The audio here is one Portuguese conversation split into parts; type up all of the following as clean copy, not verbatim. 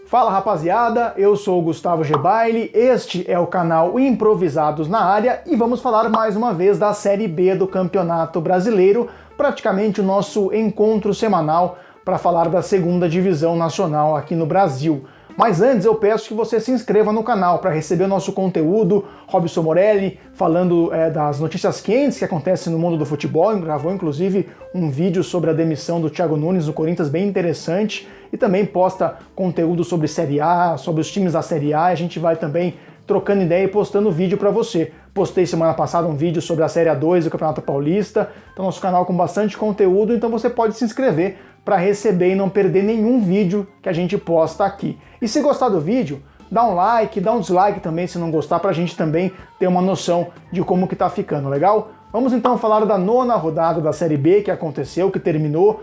Fala rapaziada, eu sou o Gustavo Gebaile, este é o canal Improvisados na Área e vamos falar mais uma vez da Série B do Campeonato Brasileiro, praticamente o nosso encontro semanal para falar da segunda divisão nacional aqui no Brasil. Mas antes eu peço que você se inscreva no canal para receber o nosso conteúdo. Robson Morelli falando das notícias quentes que acontecem no mundo do futebol, gravou inclusive um vídeo sobre a demissão do Thiago Nunes no Corinthians bem interessante e também posta conteúdo sobre Série A, sobre os times da Série A, a gente vai também trocando ideia e postando vídeo para você. Postei semana passada um vídeo sobre a Série A2 do Campeonato Paulista, então nosso canal com bastante conteúdo, então você pode se inscrever para receber e não perder nenhum vídeo que a gente posta aqui. E se gostar do vídeo, dá um like, dá um dislike também se não gostar, para a gente também ter uma noção de como que tá ficando, legal? Vamos então falar da nona rodada da Série B que aconteceu, que terminou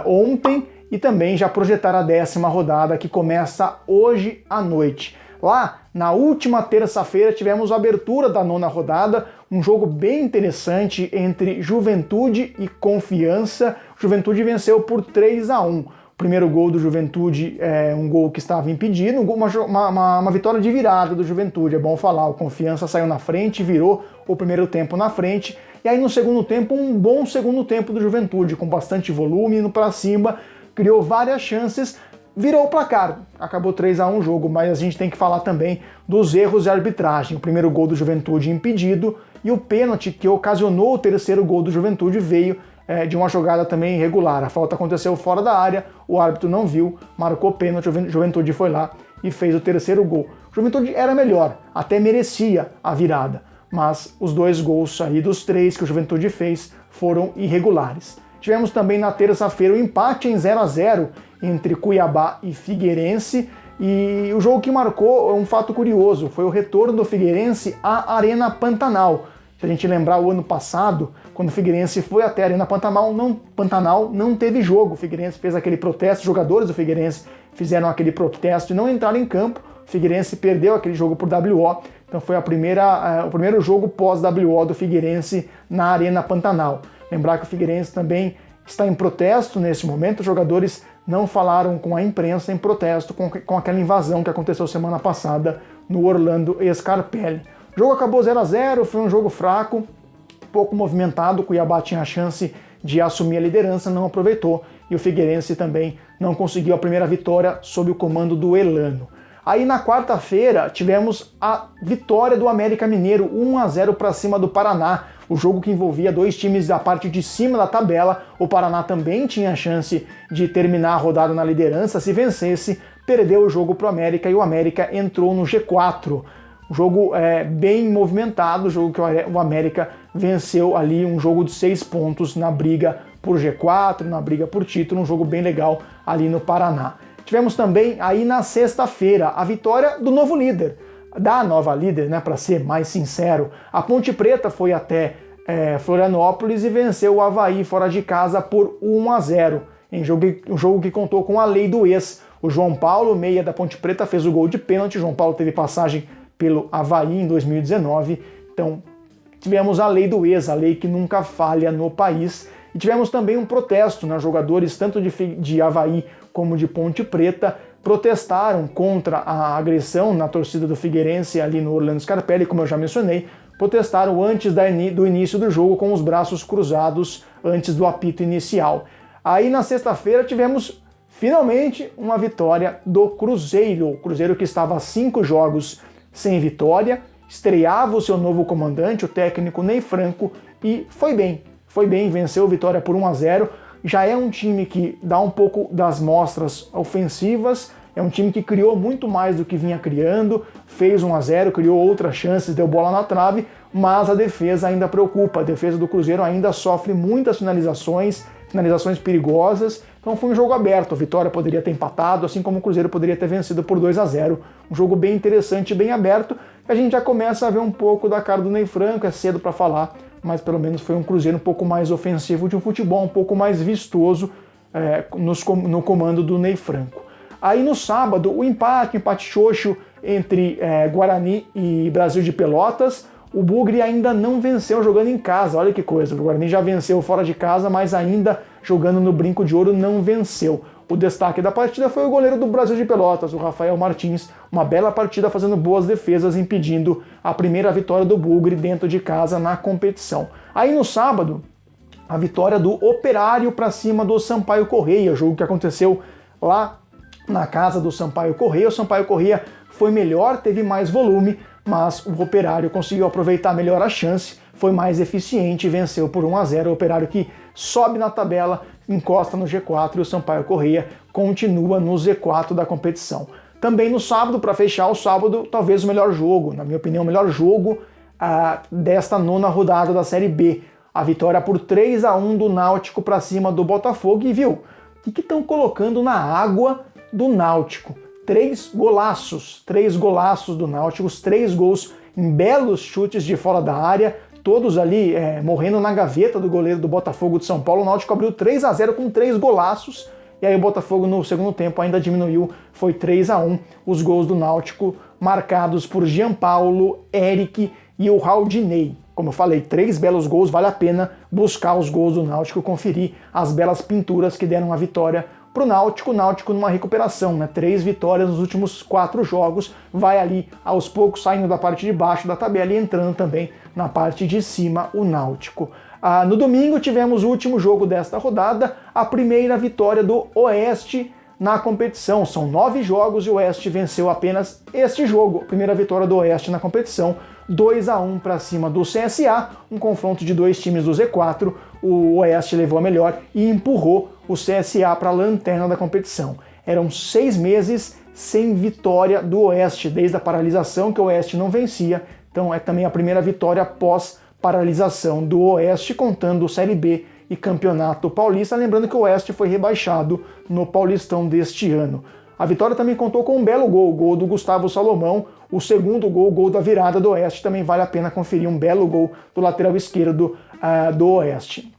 ontem, e também já projetar a 10ª rodada que começa hoje à noite. Lá, na última terça-feira, tivemos a abertura da nona rodada, um jogo bem interessante entre Juventude e Confiança. Juventude venceu por 3-1. O primeiro gol do Juventude é um gol que estava impedido, uma vitória de virada do Juventude, é bom falar. O Confiança saiu na frente, virou o primeiro tempo na frente, e aí no segundo tempo, um bom segundo tempo do Juventude, com bastante volume, indo para cima, criou várias chances, virou o placar, acabou 3-1 o jogo, mas a gente tem que falar também dos erros de arbitragem. O primeiro gol do Juventude impedido e o pênalti que ocasionou o terceiro gol do Juventude veio de uma jogada também irregular. A falta aconteceu fora da área, o árbitro não viu, marcou pênalti, o Juventude foi lá e fez o terceiro gol. O Juventude era melhor, até merecia a virada, mas os dois gols aí dos três que o Juventude fez foram irregulares. Tivemos também na terça-feira o empate em 0-0 entre Cuiabá e Figueirense, e o jogo que marcou um fato curioso, foi o retorno do Figueirense à Arena Pantanal. Se a gente lembrar o ano passado, quando o Figueirense foi até a Arena Pantanal, não teve jogo. O Figueirense fez aquele protesto, os jogadores do Figueirense fizeram aquele protesto e não entraram em campo. O Figueirense perdeu aquele jogo por WO, então foi o primeiro jogo pós-WO do Figueirense na Arena Pantanal. Lembrar que o Figueirense também está em protesto nesse momento, os jogadores não falaram com a imprensa em protesto com aquela invasão que aconteceu semana passada no Orlando Scarpelli. O jogo acabou 0-0, foi um jogo fraco, pouco movimentado, o Cuiabá tinha a chance de assumir a liderança, não aproveitou, e o Figueirense também não conseguiu a primeira vitória sob o comando do Elano. Aí na quarta-feira tivemos a vitória do América Mineiro, 1-0 para cima do Paraná. O jogo que envolvia dois times da parte de cima da tabela. O Paraná também tinha a chance de terminar a rodada na liderança. Se vencesse, perdeu o jogo para o América e o América entrou no G4. O jogo bem movimentado, o jogo que o América venceu ali, um jogo de 6 pontos na briga por G4, na briga por título, um jogo bem legal ali no Paraná. Tivemos também aí na sexta-feira a vitória do novo líder, da nova líder, né, para ser mais sincero. A Ponte Preta foi até Florianópolis e venceu o Avaí fora de casa por 1-0, em um jogo que contou com a lei do ex. O João Paulo, meia da Ponte Preta, fez o gol de pênalti. O João Paulo teve passagem pelo Avaí em 2019, então tivemos a lei do ex, a lei que nunca falha no país. E tivemos também um protesto, né? Jogadores tanto de Avaí como de Ponte Preta protestaram contra a agressão na torcida do Figueirense ali no Orlando Scarpelli, como eu já mencionei, protestaram antes do início do jogo com os braços cruzados antes do apito inicial. Aí na sexta-feira tivemos finalmente uma vitória do Cruzeiro, o Cruzeiro que estava há 5 jogos sem vitória, estreava o seu novo comandante, o técnico Ney Franco, e foi bem, venceu a Vitória por 1-0, já é um time que dá um pouco das mostras ofensivas, é um time que criou muito mais do que vinha criando, fez 1-0, criou outras chances, deu bola na trave, mas a defesa ainda preocupa, a defesa do Cruzeiro ainda sofre muitas finalizações perigosas, então foi um jogo aberto, a Vitória poderia ter empatado, assim como o Cruzeiro poderia ter vencido por 2-0, um jogo bem interessante, bem aberto, e a gente já começa a ver um pouco da cara do Ney Franco, é cedo para falar, mas pelo menos foi um Cruzeiro um pouco mais ofensivo, de um futebol um pouco mais vistoso no comando do Ney Franco. Aí no sábado, o empate xoxo entre Guarani e Brasil de Pelotas. O Bugre ainda não venceu jogando em casa, olha que coisa. O Guarani já venceu fora de casa, mas ainda jogando no Brinco de Ouro não venceu. O destaque da partida foi o goleiro do Brasil de Pelotas, o Rafael Martins, uma bela partida fazendo boas defesas, impedindo a primeira vitória do Bugre dentro de casa na competição. Aí no sábado, a vitória do Operário para cima do Sampaio Corrêa, jogo que aconteceu lá na casa do Sampaio Corrêa. O Sampaio Corrêa foi melhor, teve mais volume, mas o Operário conseguiu aproveitar melhor a chance, foi mais eficiente e venceu por 1-0. O Operário que sobe na tabela, encosta no G4 e o Sampaio Corrêa continua no Z4 da competição. Também no sábado, para fechar o sábado, talvez o melhor jogo, na minha opinião, o melhor jogo desta 9ª rodada da Série B. A vitória por 3-1 do Náutico para cima do Botafogo. E viu, o que estão colocando na água do Náutico? 3 golaços do Náutico, 3 gols em belos chutes de fora da área, todos ali morrendo na gaveta do goleiro do Botafogo de São Paulo. O Náutico abriu 3-0 com 3 golaços, e aí o Botafogo no segundo tempo ainda diminuiu, foi 3-1. Os gols do Náutico marcados por Gianpaulo, Eric e o Raudinei. Como eu falei, 3 belos gols, vale a pena buscar os gols do Náutico, conferir as belas pinturas que deram a vitória para o Náutico numa recuperação, né? 3 vitórias nos últimos 4 jogos, vai ali aos poucos saindo da parte de baixo da tabela e entrando também na parte de cima o Náutico. No domingo tivemos o último jogo desta rodada, a primeira vitória do Oeste na competição. São 9 jogos e o Oeste venceu apenas este jogo, a primeira vitória do Oeste na competição, 2-1 para cima do CSA, um confronto de 2 times do Z4, o Oeste levou a melhor e empurrou o CSA para a lanterna da competição. Eram 6 meses sem vitória do Oeste, desde a paralisação que o Oeste não vencia, então é também a primeira vitória após paralisação do Oeste, contando Série B e Campeonato Paulista, lembrando que o Oeste foi rebaixado no Paulistão deste ano. A vitória também contou com um belo gol, o gol do Gustavo Salomão, o segundo gol, o gol da virada do Oeste, também vale a pena conferir, um belo gol do lateral esquerdo do Oeste.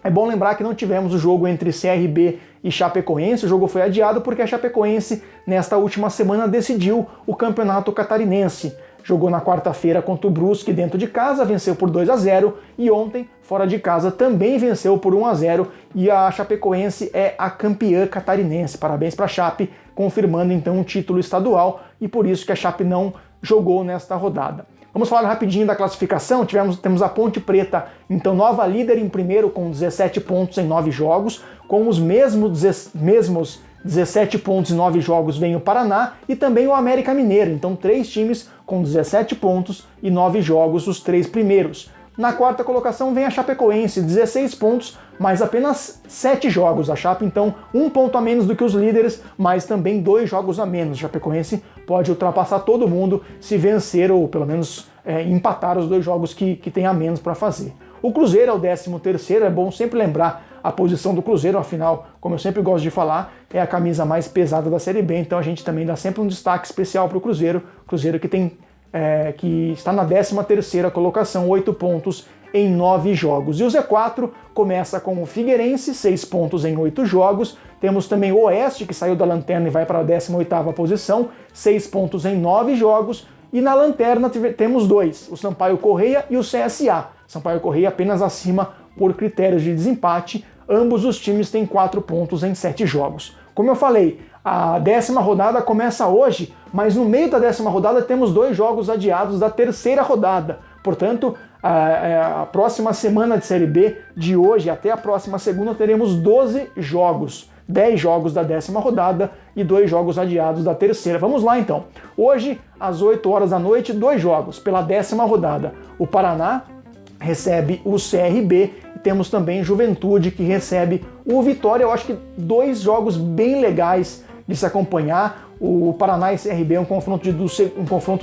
É bom lembrar que não tivemos o jogo entre CRB e Chapecoense, o jogo foi adiado porque a Chapecoense, nesta última semana, decidiu o Campeonato Catarinense. Jogou na quarta-feira contra o Brusque dentro de casa, venceu por 2-0, e ontem, fora de casa, também venceu por 1-0, e a Chapecoense é a campeã catarinense. Parabéns para a Chape, confirmando então um título estadual, e por isso que a Chape não jogou nesta rodada. Vamos falar rapidinho da classificação. Temos a Ponte Preta, então nova líder em primeiro com 17 pontos em 9 jogos, com os mesmos 17 pontos em 9 jogos vem o Paraná e também o América Mineiro, então 3 times com 17 pontos e 9 jogos, os 3 primeiros. Na quarta colocação vem a Chapecoense, 16 pontos, mas apenas 7 jogos. A Chape, então, 1 ponto a menos do que os líderes, mas também 2 jogos a menos. A Chapecoense pode ultrapassar todo mundo se vencer ou pelo menos empatar os 2 jogos que tem a menos para fazer. O Cruzeiro é o 13º, é bom sempre lembrar a posição do Cruzeiro, afinal, como eu sempre gosto de falar, é a camisa mais pesada da Série B, então a gente também dá sempre um destaque especial para o Cruzeiro que está na 13ª colocação, 8 pontos em 9 jogos. E o Z4 começa com o Figueirense, 6 pontos em 8 jogos. Temos também o Oeste, que saiu da lanterna e vai para a 18ª posição, 6 pontos em 9 jogos. E na lanterna temos 2, o Sampaio Corrêa e o CSA. Sampaio Corrêa apenas acima por critérios de desempate. Ambos os times têm 4 pontos em 7 jogos. Como eu falei, a 10ª rodada começa hoje, mas no meio da 10ª rodada temos 2 jogos adiados da 3ª rodada. Portanto, a próxima semana de Série B, de hoje até a próxima segunda, teremos 12 jogos. 10 jogos da 10ª rodada e 2 jogos adiados da 3ª. Vamos lá então. Hoje, às 8 horas da noite, 2 jogos pela 10ª rodada. O Paraná recebe o CRB e temos também Juventude que recebe o Vitória. Eu acho que 2 jogos bem legais de se acompanhar. O Paraná e CRB é um confronto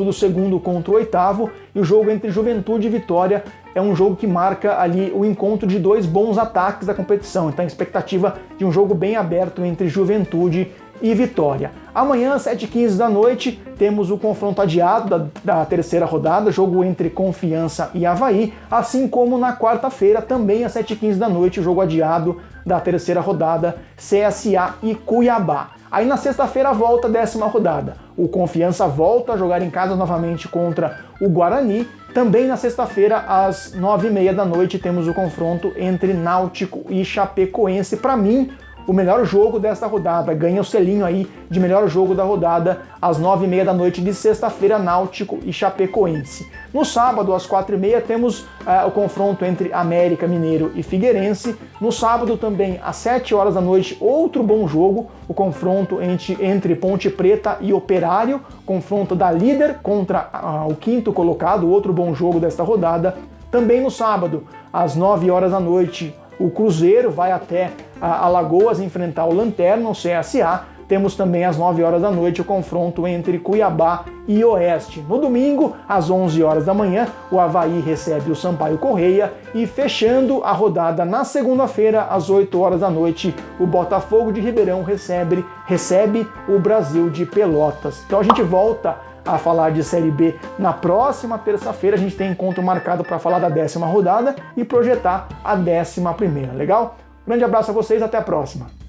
do segundo contra o 8º, e o jogo entre Juventude e Vitória é um jogo que marca ali o encontro de 2 bons ataques da competição. Então a expectativa de um jogo bem aberto entre Juventude e Vitória. Amanhã, às 7h15 da noite, temos o confronto adiado da 3ª rodada, jogo entre Confiança e Avaí, assim como na quarta-feira, também às 7h15 da noite, o jogo adiado da 3ª rodada, CSA e Cuiabá. Aí na sexta-feira volta a 10ª rodada. O Confiança volta a jogar em casa novamente contra o Guarani. Também na sexta-feira, às 9h30 da noite, temos o confronto entre Náutico e Chapecoense. Para mim, o melhor jogo desta rodada, ganha o selinho aí de melhor jogo da rodada às 9h30 da noite de sexta-feira, Náutico e Chapecoense. No sábado, às 4h30, temos o confronto entre América Mineiro e Figueirense. No sábado também, às 7h da noite, outro bom jogo, o confronto entre Ponte Preta e Operário, confronto da líder contra o quinto colocado, outro bom jogo desta rodada. Também no sábado, às 9h da noite, o Cruzeiro vai até Alagoas enfrentar o Lanterna, o CSA. Temos também às 9h da noite o confronto entre Cuiabá e Oeste. No domingo, às 11h da manhã, o Avaí recebe o Sampaio Correia e fechando a rodada na segunda-feira, às 8h da noite, o Botafogo de Ribeirão recebe o Brasil de Pelotas. Então a gente volta a falar de Série B na próxima terça-feira. A gente tem encontro marcado para falar da 10ª rodada e projetar a 11ª, legal? Grande abraço a vocês, até a próxima!